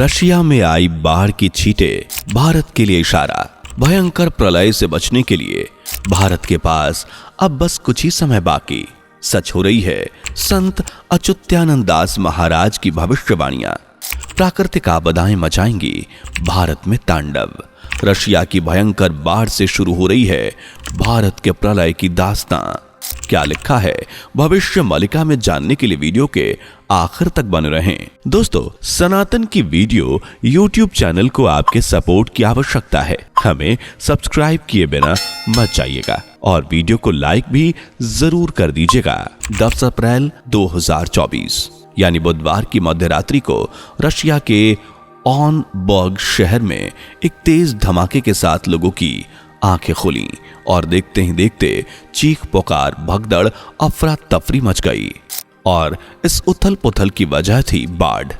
Russia में आई बाढ़ की छींटे भारत के लिए इशारा। भयंकर प्रलय से बचने के लिए भारत के पास अब बस कुछ ही समय बाकी। सच हो रही है संत अच्युतानंद दास महाराज की भविष्यवाणियां। प्राकृतिक आपदाएं मचाएंगी भारत में तांडव। रशिया की भयंकर बाढ़ से शुरू हो रही है भारत के प्रलय की दास्तां। क्या लिखा है भविष्य मालिका में जानने के लिए वीडियो के आखिर तक बने रहें। दोस्तों, सनातन की वीडियो यूट्यूब चैनल को आपके सपोर्ट की आवश्यकता है। हमें सब्सक्राइब किए बिना मत जाइएगा और वीडियो को लाइक भी जरूर कर दीजिएगा। 10 अप्रैल 2024 यानी बुधवार की मध्यरात्रि को रशिया के ऑनबर्ग शहर में एक तेज धमाके के साथ लोगों की आंखें खुली और देखते ही देखते चीख पुकार भगदड़ अफरा तफरी मच गई। और इस उथल पुथल की वजह थी बाढ़।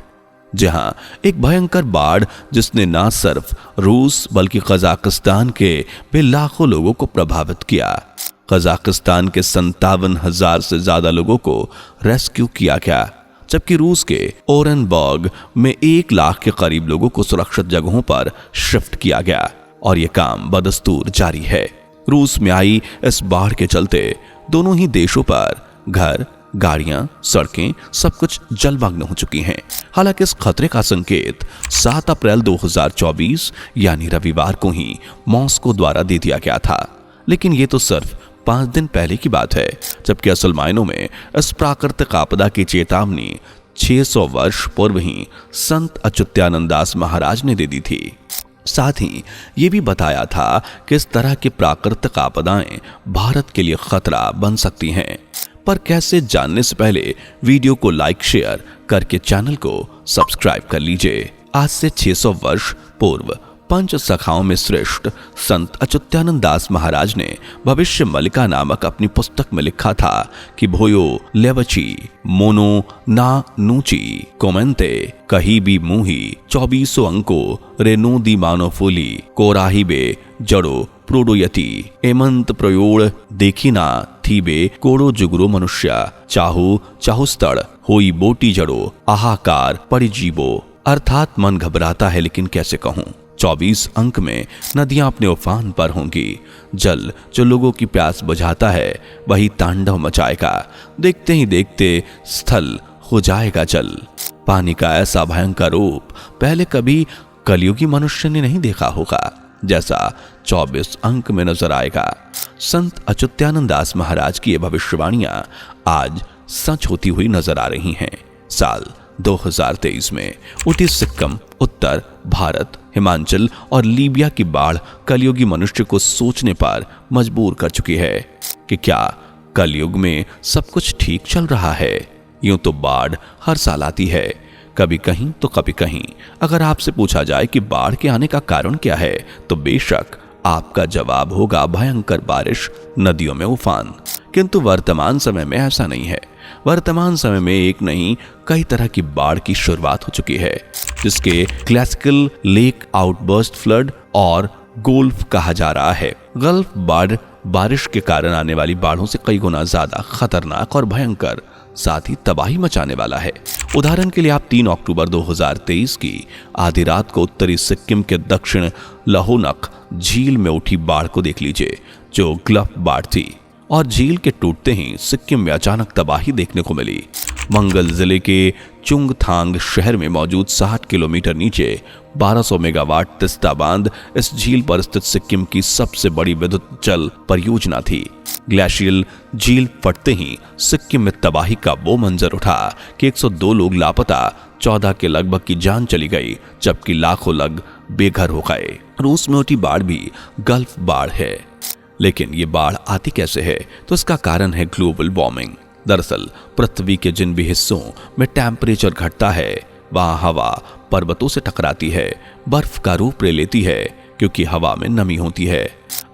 जहां एक भयंकर बाढ़ जिसने न सिर्फ रूस बल्कि कजाकिस्तान के भी लाखों लोगों को प्रभावित किया। कजाकिस्तान के 57,000 से ज्यादा लोगों को रेस्क्यू किया गया, जबकि रूस के ओरेनबर्ग में 1 लाख के करीब लोगों को सुरक्षित जगहों पर शिफ्ट किया गया। और यह काम बदस्तूर जारी है। रूस में आई इस बाढ़ के चलते दोनों ही देशों पर घर, गाड़ियां, सड़कें सब कुछ जलमग्न हो चुकी हैं। हालांकि इस खतरे का संकेत 7 अप्रैल 2024 यानी रविवार को ही मॉस्को द्वारा दे दिया गया था। लेकिन ये तो सिर्फ 5 दिन पहले की बात है, जबकि असल मायनों में इस प्राकृतिक आपदा की चेतावनी 600 वर्ष पूर्व ही संत अच्युतानंद दास महाराज ने दे दी थी। साथ ही ये भी बताया था कि इस तरह की प्राकृतिक आपदाएं भारत के लिए खतरा बन सकती हैं। पर कैसे, जानने से पहले वीडियो को लाइक शेयर करके चैनल को सब्सक्राइब कर लीजिए। आज से 600 वर्ष पूर्व पंच सखाओं में श्रेष्ठ संत अच्युतानंद दास महाराज ने भविष्य मालिका नामक अपनी पुस्तक में लिखा था कि भोयो लेवची मोनो ना नूची कोमेंते कही भी मुही 24 अंको रेनो दी मानो फूली कोराही बे जड़ो प्रोडोयति एमंत प्रयोड़ देखी ना थीबे कोड़ो जुगरो मनुष्य चाहू चाहुस्तड़ होई बोटी जड़ो आहाकार पड़ी जीवो। अर्थात मन घबराता है लेकिन कैसे कहूं। 24 अंक में नदियां अपने उफान पर होंगी। जल जो लोगों की प्यास बुझाता है वही तांडव मचाएगा। देखते ही देखते स्थल हो जाएगा जल। पानी का ऐसा भयंकर रूप पहले कभी कलयुगी मनुष्य ने नहीं देखा होगा, जैसा 24 अंक में नजर आएगा। संत अच्युतानंद दास महाराज की ये भविष्यवाणियां आज सच होती हुई नजर आ रही हैं। साल 2023 में उठी सिक्किम, उत्तर भारत, हिमाचल और लीबिया की बाढ़ कलयुगी मनुष्य को सोचने पर मजबूर कर चुकी है कि क्या कलयुग में सब कुछ ठीक चल रहा है। यूं तो बाढ़ हर साल आती है, कभी कहीं तो कभी कहीं। अगर आपसे पूछा जाए कि बाढ़ के आने का कारण क्या है, तो बेशक आपका जवाब होगा भयंकर बारिश, नदियों में उफान। किंतु वर्तमान समय में ऐसा नहीं है। वर्तमान समय में एक नहीं कई तरह की बाढ़ की शुरुआत हो चुकी है, जिसके क्लासिकल लेक आउटबर्स्ट फ्लड और गोल्फ कहा जा रहा है। गल्फ बाढ़ बारिश के कारण आने वाली बाढ़ों से कई गुना ज्यादा खतरनाक और भयंकर, साथ ही तबाही मचाने वाला है। उदाहरण के लिए आप 3 अक्टूबर 2023 की आधी रात को उत्तरी सिक्किम के दक्षिण लहोनक झील में उठी बाढ़ को देख लीजिए, जो गल्फ बाढ़ थी। और झील के टूटते ही सिक्किम में अचानक तबाही देखने को मिली। मंगल जिले के चुंगथांग शहर में मौजूद 60 किलोमीटर नीचे 1200 मेगावाट तिस्ता बांध इस झील पर स्थित सिक्किम की सबसे बड़ी विद्युत जल परियोजना थी। ग्लेशियल झील फटते ही सिक्किम में तबाही का वो मंजर उठा कि 102 लोग लापता, 14 के लगभग की जान चली गई, जबकि लाखों लोग बेघर हो गए। रूस में उठी बाढ़ भी गल्फ बाढ़ है। लेकिन ये बाढ़ आती कैसे है, तो इसका कारण है ग्लोबल वार्मिंग। दरअसल पृथ्वी के जिन भी हिस्सों में टेम्परेचर घटता है, वहां हवा पर्वतों से टकराती है, बर्फ का रूप ले लेती है, क्योंकि हवा में नमी होती है।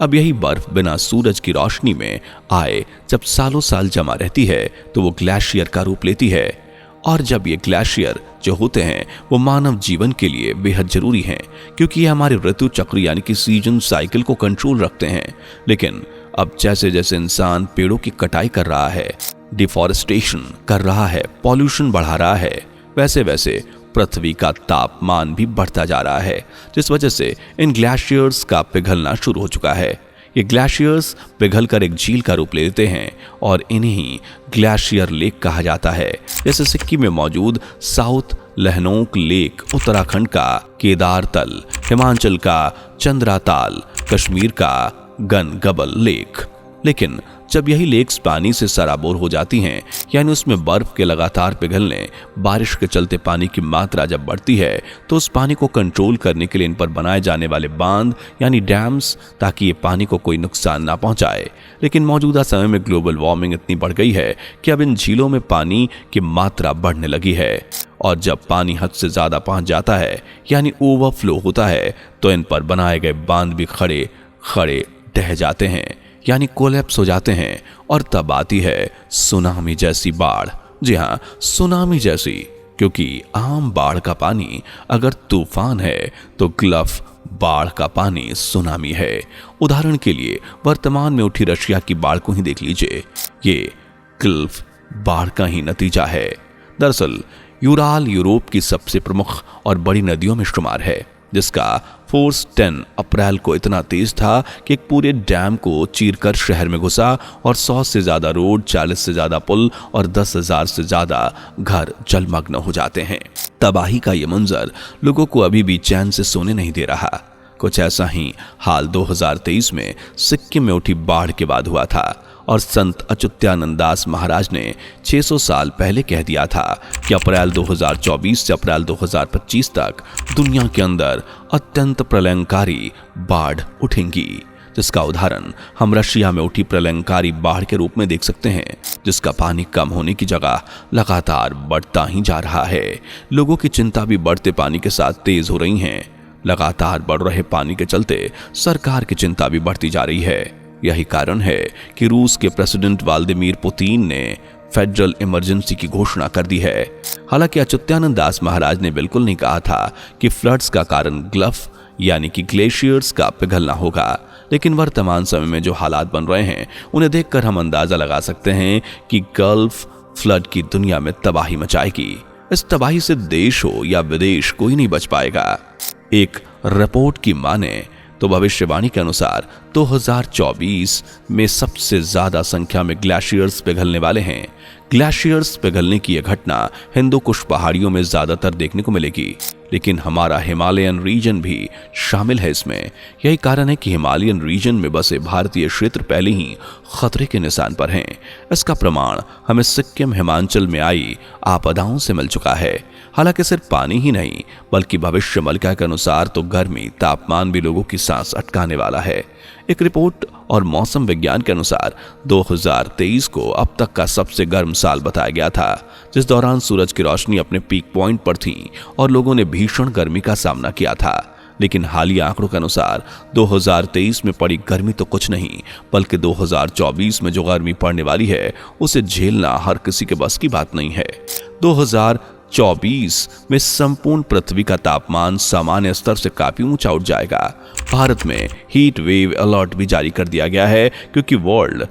अब यही बर्फ बिना सूरज की रोशनी में आए जब सालों साल जमा रहती है तो वो ग्लेशियर का रूप लेती है। और जब ये ग्लेशियर जो होते हैं वो मानव जीवन के लिए बेहद जरूरी हैं, क्योंकि ये हमारे ऋतु चक्र यानी कि सीजन साइकिल को कंट्रोल रखते हैं। लेकिन अब जैसे जैसे इंसान पेड़ों की कटाई कर रहा है, डिफॉरेस्टेशन कर रहा है, पॉल्यूशन बढ़ा रहा है, वैसे वैसे पृथ्वी का तापमान भी बढ़ता जा रहा है, जिस वजह से इन ग्लेशियर्स का पिघलना शुरू हो चुका है। ये ग्लेशियर्स पिघलकर एक झील का रूप ले लेते हैं और इन्हीं ग्लेशियर लेक कहा जाता है। जैसे सिक्किम में मौजूद साउथ लहनोक लेक, उत्तराखंड का केदारतल, हिमाचल का चंद्राताल, कश्मीर का गनगबल लेक। लेकिन जब यही लेक्स पानी से सराबोर हो जाती हैं, यानी उसमें बर्फ के लगातार पिघलने, बारिश के चलते पानी की मात्रा जब बढ़ती है, तो उस पानी को कंट्रोल करने के लिए इन पर बनाए जाने वाले बांध यानी डैम्स, ताकि ये पानी को कोई नुकसान ना पहुंचाए। लेकिन मौजूदा समय में ग्लोबल वार्मिंग इतनी बढ़ गई है कि अब इन झीलों में पानी की मात्रा बढ़ने लगी है, और जब पानी हद से ज्यादा पहुंच जाता है यानी ओवरफ्लो होता है, तो इन पर बनाए गए बांध भी खड़े खड़े ढह जाते हैं, यानी कोलैप्स हो जाते हैं, और तब आती है सुनामी जैसी बाढ़। जी हाँ, सुनामी जैसी, क्योंकि आम बाढ़ का पानी अगर तूफान है तो गल्फ बाढ़ का पानी सुनामी है। उदाहरण के लिए वर्तमान में उठी रशिया की बाढ़ को ही देख लीजिए, ये गल्फ बाढ़ का ही नतीजा है। दरअसल यूराल यूरोप की सबसे प्रमुख और बड़ी नदियों में शुमार है, जिसका फोर्स 10 अप्रैल को इतना तेज था कि एक पूरे डैम को चीरकर शहर में घुसा और 100 से ज्यादा रोड, 40 से ज्यादा पुल और 10,000 से ज्यादा घर जलमग्न हो जाते हैं। तबाही का ये मंजर लोगों को अभी भी चैन से सोने नहीं दे रहा। कुछ ऐसा ही हाल 2023 में सिक्किम में उठी बाढ़ के बाद हुआ था, और संत अच्युतानंद दास महाराज ने 600 साल पहले कह दिया था कि अप्रैल 2024 से अप्रैल 2025 तक दुनिया के अंदर अत्यंत प्रलयंकारी बाढ़ उठेंगी, जिसका उदाहरण हम रशिया में उठी प्रलयंकारी बाढ़ के रूप में देख सकते हैं, जिसका पानी कम होने की जगह लगातार बढ़ता ही जा रहा है। लोगों की चिंता भी बढ़ते पानी के साथ तेज हो रही है। लगातार बढ़ रहे पानी के चलते सरकार की चिंता भी बढ़ती जा रही है। यही कारण है कि रूस के प्रेसिडेंट व्लादिमीर पुतिन ने फेडरल इमरजेंसी की घोषणा कर दी है। हालांकि अच्युतानंद दास महाराज ने बिल्कुल नहीं कहा था कि फ्लड्स का कारण गल्फ यानी कि ग्लेशियर्स का पिघलना होगा, लेकिन वर्तमान समय में जो हालात बन रहे हैं उन्हें देखकर हम अंदाजा लगा सकते हैं कि गल्फ फ्लड की दुनिया में तबाही मचाएगी। इस तबाही से देश हो या विदेश कोई नहीं बच पाएगा। एक रिपोर्ट की माने तो भविष्यवाणी के अनुसार 2024 में सबसे ज्यादा संख्या में ग्लेशियर्स पिघलने वाले हैं। ग्लेशियर्स पिघलने की यह घटना हिंदू कुश पहाड़ियों में ज्यादातर देखने को मिलेगी, लेकिन हमारा हिमालयन रीजन भी शामिल है इसमें। यही कारण है कि हिमालयन रीजन में बसे भारतीय क्षेत्र पहले ही खतरे के निशान पर हैं। इसका प्रमाण हमें सिक्किम, हिमाचल में आई आपदाओं से मिल चुका है। हालांकि सिर्फ पानी ही नहीं, बल्कि भविष्य मलिका के अनुसार तो गर्मी, तापमान भी लोगों की सांस अटकाने वाला है। एक रिपोर्ट और मौसम विज्ञान के अनुसार 2023 को अब तक का सबसे गर्म साल बताया गया था, जिस दौरान सूरज की रोशनी अपने पीक पॉइंट पर थी और लोगों ने भीषण गर्मी का सामना किया था। लेकिन हालिया आंकड़ों के अनुसार 2023 में पड़ी गर्मी तो कुछ नहीं, बल्कि 2024 में जो गर्मी पड़ने वाली है उसे झेलना हर किसी के बस की बात नहीं है। 2024 में संपूर्ण पृथ्वी का तापमान सामान्य स्तर से काफी ऊंचा उठ जाएगा। भारत में हीट वेव अलर्ट भी जारी कर दिया गया है, क्योंकि वर्ल्ड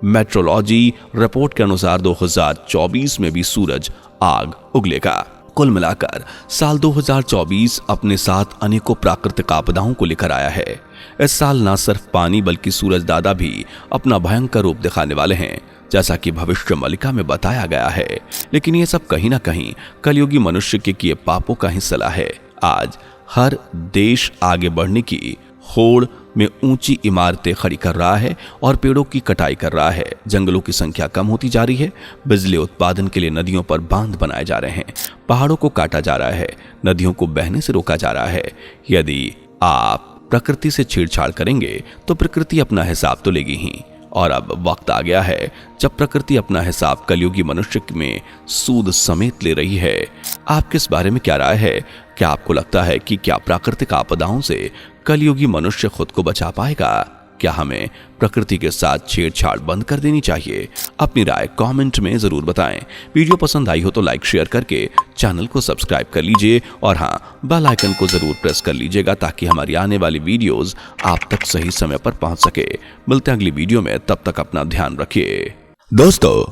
मेट्रोलॉजी रिपोर्ट के अनुसार 2024 में भी सूरज आग उगलेगा। कुल मिलाकर साल 2024 अपने साथ अनेकों प्राकृतिक आपदाओं को लेकर आया है। इस साल न सिर्फ पानी बल्कि सूरज दादा भी अपना भयंकर रूप दिखाने वाले हैं, जैसा कि भविष्य मलिका में बताया गया है। लेकिन ये सब कहीं ना कहीं कलयुगी मनुष्य के किए पापों का ही सिला है। आज हर देश आगे बढ़ने की होड़ में ऊंची इमारतें खड़ी कर रहा है और पेड़ों की कटाई कर रहा है। जंगलों की संख्या कम होती जा रही है। बिजली उत्पादन के लिए नदियों पर बांध बनाए जा रहे हैं। पहाड़ों को काटा जा रहा है। नदियों को बहने से रोका जा रहा है। यदि आप प्रकृति से छेड़छाड़ करेंगे तो प्रकृति अपना हिसाब तो लेगी ही। और अब वक्त आ गया है जब प्रकृति अपना हिसाब कलयुगी मनुष्य में सूद समेत ले रही है। आपके इस बारे में क्या राय है? क्या आपको लगता है कि क्या प्राकृतिक आपदाओं से कलयुगी मनुष्य खुद को बचा पाएगा? क्या हमें प्रकृति के साथ छेड़छाड़ बंद कर देनी चाहिए? अपनी राय कमेंट में जरूर बताएं। वीडियो पसंद आई हो तो लाइक शेयर करके चैनल को सब्सक्राइब कर लीजिए और हाँ, बेल आइकन को जरूर प्रेस कर लीजिएगा ताकि हमारी आने वाली वीडियोस आप तक सही समय पर पहुंच सके। मिलते हैं अगली वीडियो में, तब तक अपना ध्यान रखिए। दोस्तों,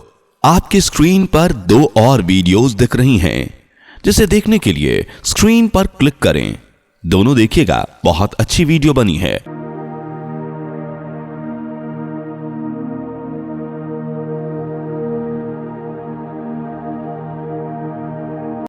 आपकी स्क्रीन पर 2 और वीडियोस दिख रही हैं। जिसे देखने के लिए स्क्रीन पर क्लिक करें। दोनों देखिएगा, बहुत अच्छी वीडियो बनी है।